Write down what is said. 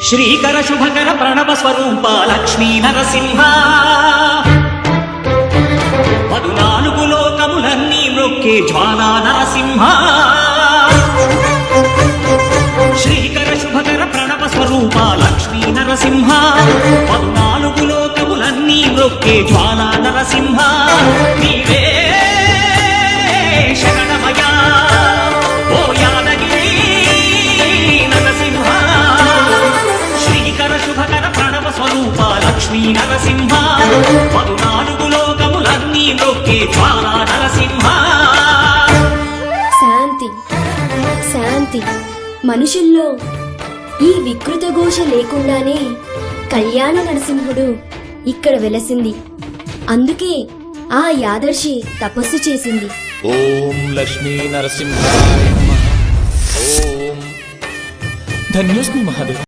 శ్రీకర శుభకర ప్రణవ స్వరూప లక్ష్మీ నరసింహ 14 లోకములన్నీ మొక్కే జ్వాలా నరసింహ శ్రీకర శుభకర ప్రణవ స్వరూప లక్ష్మీ నరసింహ 14 లోకములన్నీ మొక్కే జ్వాలా నరసింహ నీవే శరణమయా ఓ యాదగిరి నరసింహ శ్రీకర శుభకర ప్రణవ స్వరూప లక్ష్మీ నరసింహ 14 లోకములన్నీ మొక్కే జ్వాలా నరసింహ. శాంతి శాంతి. మనుషుల్లో ఈ వికృత ఘోష లేకుండానే కళ్యాణ నరసింహుడు ఇక్కడ వెలసింది. అందుకే ఆ యాదర్శి తపస్సు చేసింది. ఓం లక్ష్మీ నరసింహాయ నమః. ఓం ధన్యోస్మి మహాదేవ్.